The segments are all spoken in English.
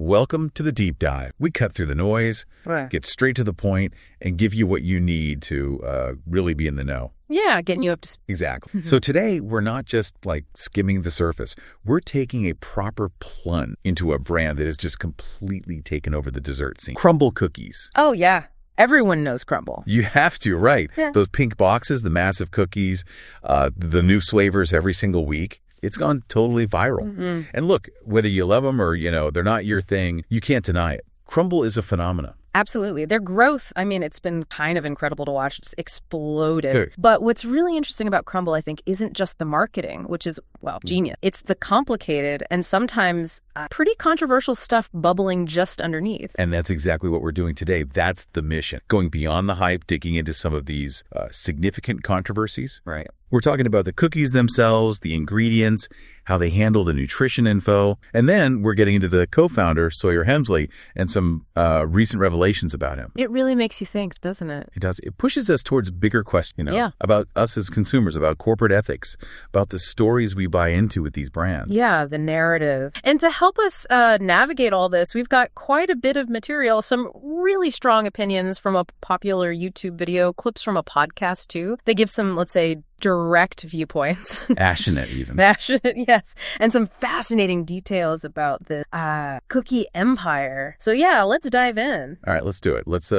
Welcome to the deep dive. We cut through the noise, get straight to the point, and give you what you need to really be in the know. Yeah, getting you up to speed. Exactly. So today, we're not just like skimming the surface. We're taking a proper plunge into a brand that has just completely taken over the dessert scene. Crumbl Cookies. Oh, yeah. Everyone knows Crumbl. You have to, right? Yeah. Those pink boxes, the massive cookies, the new flavors every single week. It's gone totally viral. Mm-hmm. And look, whether you love them or, they're not your thing, you can't deny it. Crumbl is a phenomenon. Absolutely. Their growth, it's been kind of incredible to watch. It's exploded. Sure. But what's really interesting about Crumbl, I think, isn't just the marketing, which is, genius. It's the complicated and sometimes pretty controversial stuff bubbling just underneath. And that's exactly what we're doing today. That's the mission. Going beyond the hype, digging into some of these significant controversies. Right. We're talking about the cookies themselves, the ingredients, how they handle the nutrition info. And then we're getting into the co-founder, Sawyer Hemsley, and some recent revelations about him. It really makes you think, doesn't it? It does. It pushes us towards bigger questions, Yeah. about us as consumers, about corporate ethics, about the stories we buy into with these brands. Yeah, the narrative. And to help us navigate all this, we've got quite a bit of material, some really strong opinions from a popular YouTube video, clips from a podcast too. They give some, let's say, direct viewpoints. Passionate even. Passionate, yes. And some fascinating details about the cookie empire. So yeah, let's dive in. All right, let's do it. Let's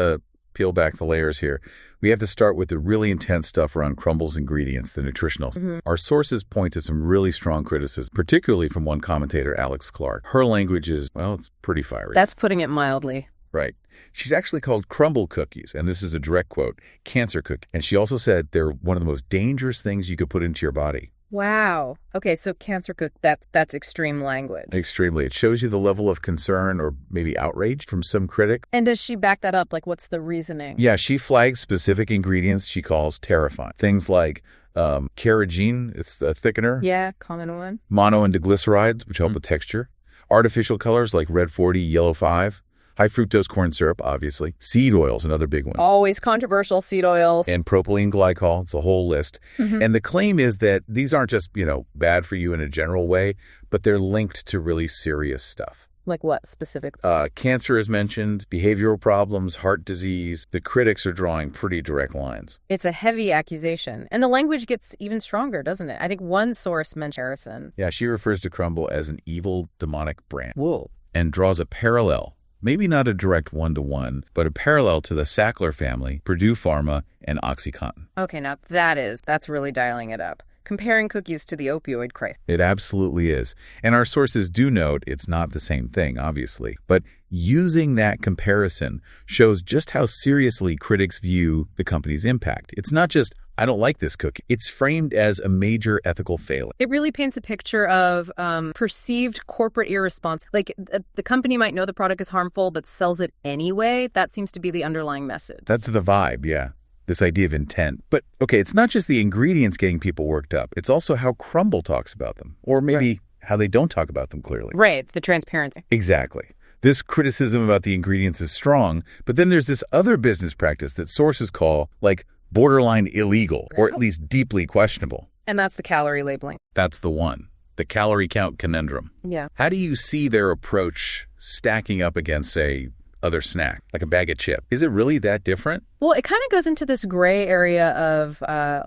peel back the layers here. We have to start with the really intense stuff around Crumbl's ingredients, the nutritionals. Mm-hmm. Our sources point to some really strong criticism, particularly from one commentator, Alex Clark. Her language is, it's pretty fiery. That's putting it mildly. Right. She's actually called Crumbl Cookies, and this is a direct quote, cancer cookie. And she also said they're one of the most dangerous things you could put into your body. Wow. Okay, so cancer cook, that's extreme language. Extremely. It shows you the level of concern or maybe outrage from some critic. And does she back that up? Like, what's the reasoning? Yeah, she flags specific ingredients she calls terrifying. Things like carrageenan, it's a thickener. Yeah, common one. Mono and diglycerides, which help with texture. Artificial colors like red 40, yellow 5. High fructose corn syrup, obviously. Seed oils, another big one. Always controversial, seed oils. And propylene glycol. It's a whole list. Mm-hmm. And the claim is that these aren't just, bad for you in a general way, but they're linked to really serious stuff. Like what specifically? Cancer is mentioned, behavioral problems, heart disease. The critics are drawing pretty direct lines. It's a heavy accusation. And the language gets even stronger, doesn't it? I think one source mentioned Harrison. Yeah, she refers to Crumbl as an evil, demonic brand. Whoa. And draws a parallel. Maybe not a direct one-to-one, but a parallel to the Sackler family, Purdue Pharma, and OxyContin. Okay, now that's really dialing it up. Comparing cookies to the opioid crisis. It absolutely is. And our sources do note it's not the same thing, obviously. But using that comparison shows just how seriously critics view the company's impact. It's not just, I don't like this cookie. It's framed as a major ethical failing. It really paints a picture of perceived corporate irresponsibility. Like the company might know the product is harmful, but sells it anyway. That seems to be the underlying message. That's the vibe, yeah. This idea of intent. But, okay, it's not just the ingredients getting people worked up. It's also how Crumbl talks about them. Or maybe how they don't talk about them clearly. Right, the transparency. Exactly. This criticism about the ingredients is strong, but then there's this other business practice that sources call, like, borderline illegal, or at least deeply questionable. And that's the calorie labeling. That's the one. The calorie count conundrum. Yeah. How do you see their approach stacking up against, say, other snack, like a bag of chips? Is it really that different? Well, it kind of goes into this gray area of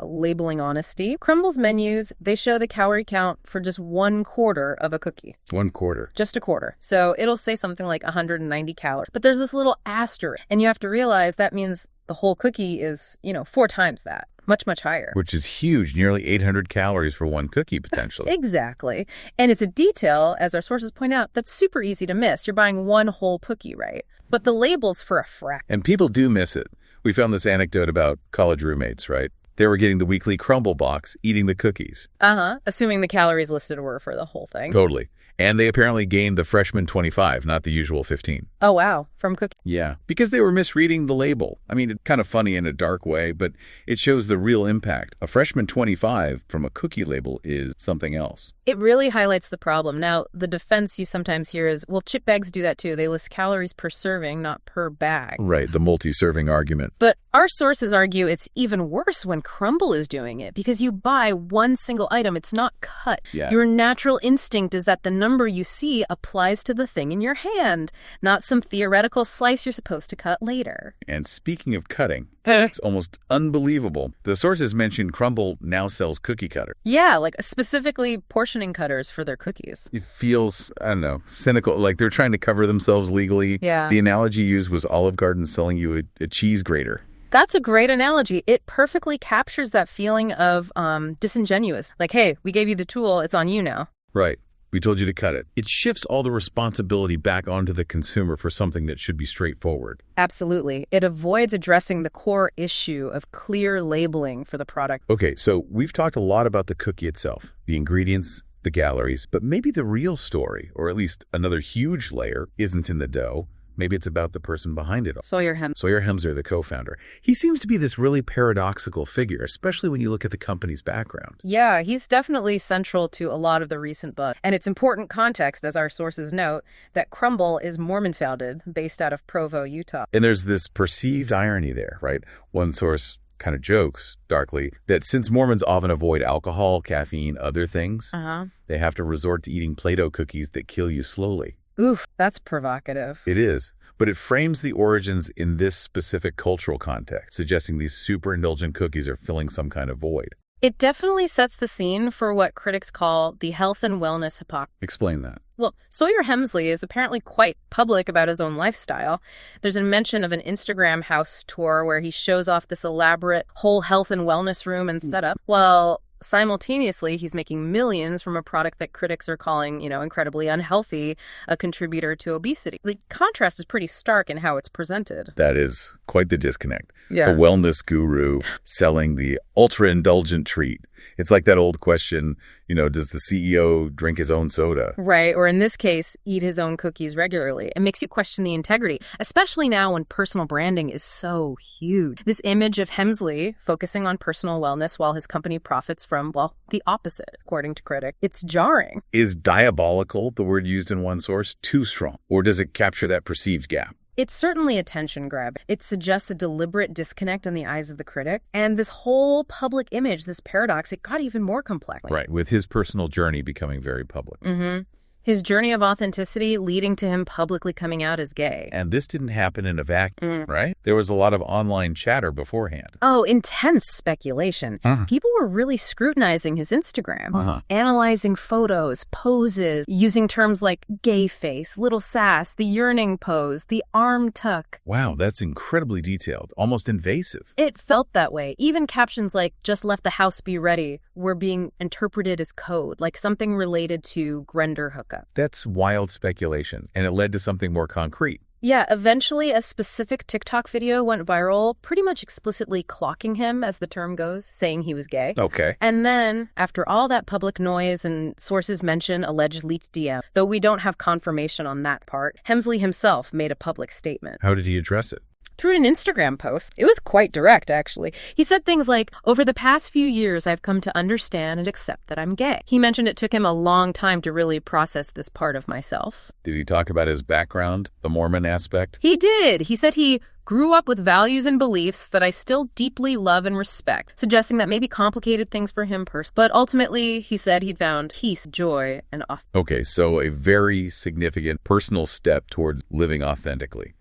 labeling honesty. Crumbl's menus, they show the calorie count for just 1/4 of a cookie. 1/4. Just a quarter. So it'll say something like 190 calories. But there's this little asterisk. And you have to realize that means the whole cookie is, 4 times that. Much, much higher. Which is huge, nearly 800 calories for one cookie, potentially. Exactly. And it's a detail, as our sources point out, that's super easy to miss. You're buying one whole cookie, right? But the label's for a fraction. And people do miss it. We found this anecdote about college roommates, right? They were getting the weekly Crumbl box, eating the cookies. Assuming the calories listed were for the whole thing. Totally. And they apparently gained the freshman 25, not the usual 15. Oh, wow. From cookies. Yeah, because they were misreading the label. I mean, it's kind of funny in a dark way, but it shows the real impact. A freshman 25 from a cookie label is something else. It really highlights the problem. Now, the defense you sometimes hear is, well, chip bags do that too. They list calories per serving, not per bag. Right, the multi-serving argument. But Our sources argue it's even worse when Crumbl is doing it because you buy one single item. It's not cut. Yeah. Your natural instinct is that the number you see applies to the thing in your hand, not some theoretical slice you're supposed to cut later. And speaking of cutting, it's almost unbelievable. The sources mentioned Crumbl now sells cookie cutter. Yeah, like specifically portioning cutters for their cookies. It feels, I don't know, cynical, like they're trying to cover themselves legally. Yeah. The analogy used was Olive Garden selling you a cheese grater. That's a great analogy. It perfectly captures that feeling of disingenuous. Like, hey, we gave you the tool. It's on you now. Right. We told you to cut it. It shifts all the responsibility back onto the consumer for something that should be straightforward. Absolutely. It avoids addressing the core issue of clear labeling for the product. Okay, so we've talked a lot about the cookie itself, the ingredients, the calories, but maybe the real story, or at least another huge layer, isn't in the dough. Maybe it's about the person behind it all. Sawyer Hemsley, the co-founder. He seems to be this really paradoxical figure, especially when you look at the company's background. Yeah, he's definitely central to a lot of the recent buzz. And it's important context, as our sources note, that Crumbl is Mormon-founded, based out of Provo, Utah. And there's this perceived irony there, right? One source kind of jokes, darkly, that since Mormons often avoid alcohol, caffeine, other things, they have to resort to eating Play-Doh cookies that kill you slowly. Oof, that's provocative. It is, but it frames the origins in this specific cultural context, suggesting these super indulgent cookies are filling some kind of void. It definitely sets the scene for what critics call the health and wellness hypocrisy. Explain that. Well, Sawyer Hemsley is apparently quite public about his own lifestyle. There's a mention of an Instagram house tour where he shows off this elaborate whole health and wellness room and setup. Well, simultaneously, he's making millions from a product that critics are calling, incredibly unhealthy, a contributor to obesity. The contrast is pretty stark in how it's presented. That is quite the disconnect. Yeah. The wellness guru selling the ultra-indulgent treat. It's like that old question, does the CEO drink his own soda? Right, or in this case, eat his own cookies regularly. It makes you question the integrity, especially now when personal branding is so huge. This image of Hemsley focusing on personal wellness while his company profits from, the opposite, according to critics. It's jarring. Is diabolical, the word used in one source, too strong? Or does it capture that perceived gap? It's certainly a tension grab. It suggests a deliberate disconnect in the eyes of the critic. And this whole public image, this paradox, it got even more complex. Right, with his personal journey becoming very public. His journey of authenticity leading to him publicly coming out as gay. And this didn't happen in a vacuum, right? There was a lot of online chatter beforehand. Oh, intense speculation. People were really scrutinizing his Instagram, analyzing photos, poses, using terms like gay face, little sass, the yearning pose, the arm tuck. Wow, that's incredibly detailed, almost invasive. It felt that way. Even captions like, just left the house, be ready, were being interpreted as code, like something related to Grindr hookup. That's wild speculation, and it led to something more concrete. Yeah, eventually a specific TikTok video went viral, pretty much explicitly clocking him, as the term goes, saying he was gay. Okay. And then, after all that public noise and sources mention alleged leaked DM, though we don't have confirmation on that part, Hemsley himself made a public statement. How did he address it? Through an Instagram post. It was quite direct, actually. He said things like, over the past few years, I've come to understand and accept that I'm gay. He mentioned it took him a long time to really process this part of myself. Did he talk about his background, the Mormon aspect? He did. He said he grew up with values and beliefs that I still deeply love and respect, suggesting that maybe complicated things for him personally. But ultimately, he said he'd found peace, joy, and Okay, so a very significant personal step towards living authentically,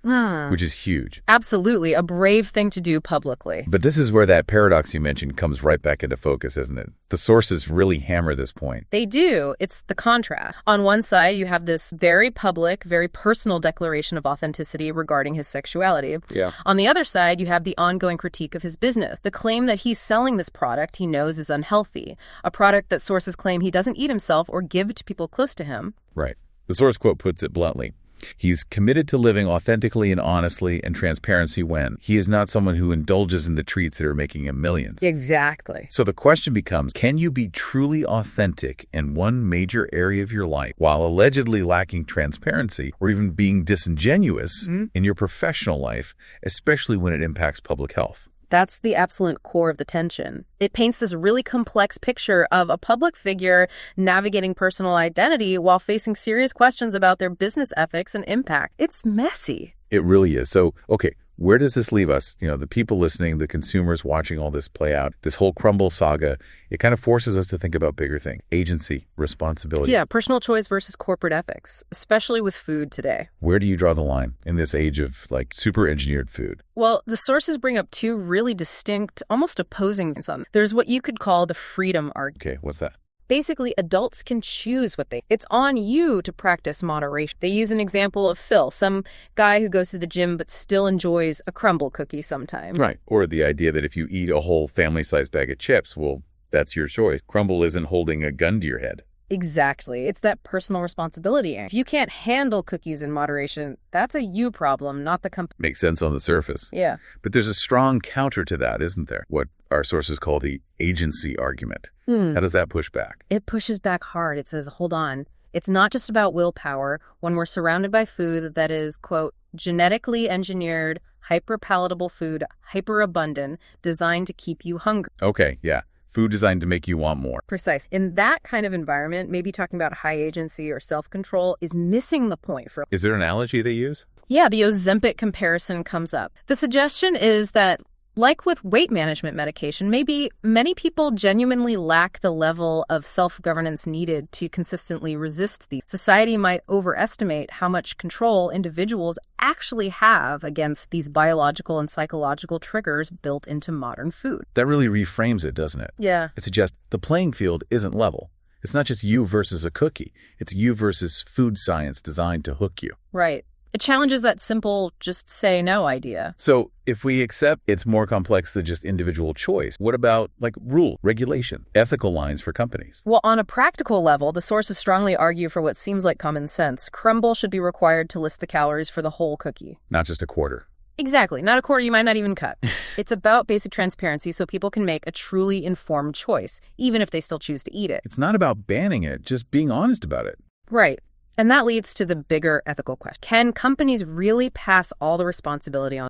which is huge. Absolutely, a brave thing to do publicly. But this is where that paradox you mentioned comes right back into focus, isn't it? The sources really hammer this point. They do. It's the contrast. On one side, you have this very public, very personal declaration of authenticity regarding his sexuality. Yeah. On the other side, you have the ongoing critique of his business, the claim that he's selling this product he knows is unhealthy, a product that sources claim he doesn't eat himself or give to people close to him. Right. The source quote puts it bluntly. He's committed to living authentically and honestly and transparency when he is not someone who indulges in the treats that are making him millions. Exactly. So the question becomes, can you be truly authentic in one major area of your life while allegedly lacking transparency or even being disingenuous in your professional life, especially when it impacts public health? That's the absolute core of the tension. It paints this really complex picture of a public figure navigating personal identity while facing serious questions about their business ethics and impact. It's messy. It really is. So, okay, Where does this leave us? The people listening, the consumers watching all this play out, this whole Crumbl saga, it kind of forces us to think about bigger things. Agency, responsibility. Yeah, personal choice versus corporate ethics, especially with food today. Where do you draw the line in this age of super engineered food? Well, the sources bring up two really distinct, almost opposing things on. There's what you could call the freedom argument. Okay, what's that? Basically, adults can choose what it's on you to practice moderation. They use an example of Phil, some guy who goes to the gym but still enjoys a Crumbl cookie sometime. Right. Or the idea that if you eat a whole family-sized bag of chips, well, that's your choice. Crumbl isn't holding a gun to your head. Exactly. It's that personal responsibility. If you can't handle cookies in moderation, that's a you problem, not the company. Makes sense on the surface. Yeah. But there's a strong counter to that, isn't there? What our sources call the agency argument. How does that push back? It pushes back hard. It says, hold on. It's not just about willpower when we're surrounded by food that is, quote, genetically engineered, hyper-palatable food, hyper-abundant, designed to keep you hungry. Okay, yeah. Food designed to make you want more. Precise. In that kind of environment, maybe talking about high agency or self-control is missing the point. Is there an analogy they use? Yeah, the Ozempic comparison comes up. The suggestion is that, like with weight management medication, maybe many people genuinely lack the level of self-governance needed to consistently resist these. Society might overestimate how much control individuals actually have against these biological and psychological triggers built into modern food. That really reframes it, doesn't it? Yeah. It suggests the playing field isn't level. It's not just you versus a cookie. It's you versus food science designed to hook you. Right. It challenges that simple just say no idea. So if we accept it's more complex than just individual choice, what about rule, regulation, ethical lines for companies? Well, on a practical level, the sources strongly argue for what seems like common sense. Crumbl should be required to list the calories for the whole cookie. Not just a quarter. Exactly. Not a quarter you might not even cut. It's about basic transparency so people can make a truly informed choice, even if they still choose to eat it. It's not about banning it, just being honest about it. Right. And that leads to the bigger ethical question. Can companies really pass all the responsibility on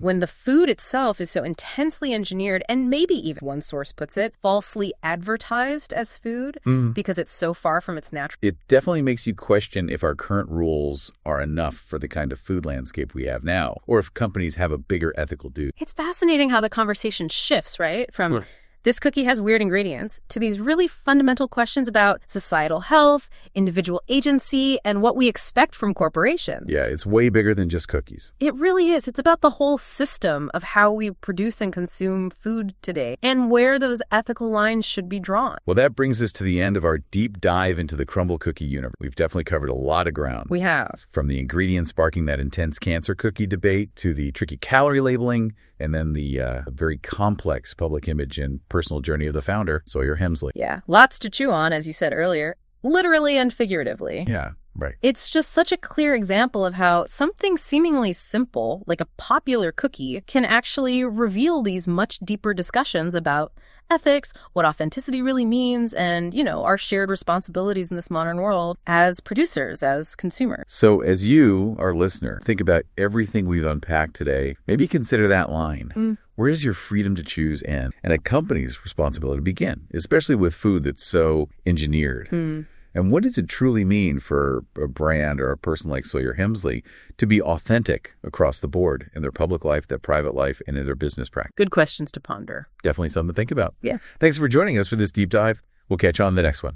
when the food itself is so intensely engineered and maybe even, one source puts it, falsely advertised as food because it's so far from its natural? It definitely makes you question if our current rules are enough for the kind of food landscape we have now, or if companies have a bigger ethical duty. It's fascinating how the conversation shifts, right? From this cookie has weird ingredients to these really fundamental questions about societal health, individual agency, and what we expect from corporations. Yeah, it's way bigger than just cookies. It really is. It's about the whole system of how we produce and consume food today and where those ethical lines should be drawn. Well, that brings us to the end of our deep dive into the Crumbl cookie universe. We've definitely covered a lot of ground. We have. From the ingredients sparking that intense cancer cookie debate to the tricky calorie labeling, and then the very complex public image and personal journey of the founder, Sawyer Hemsley. Yeah, lots to chew on, as you said earlier, literally and figuratively. Yeah, right. It's just such a clear example of how something seemingly simple, like a popular cookie, can actually reveal these much deeper discussions about ethics, what authenticity really means, and, our shared responsibilities in this modern world as producers, as consumers. So as you, our listener, think about everything we've unpacked today, maybe consider that line. Where does your freedom to choose end and a company's responsibility begin, especially with food that's so engineered? And what does it truly mean for a brand or a person like Sawyer Hemsley to be authentic across the board in their public life, their private life, and in their business practice? Good questions to ponder. Definitely something to think about. Yeah. Thanks for joining us for this deep dive. We'll catch you on the next one.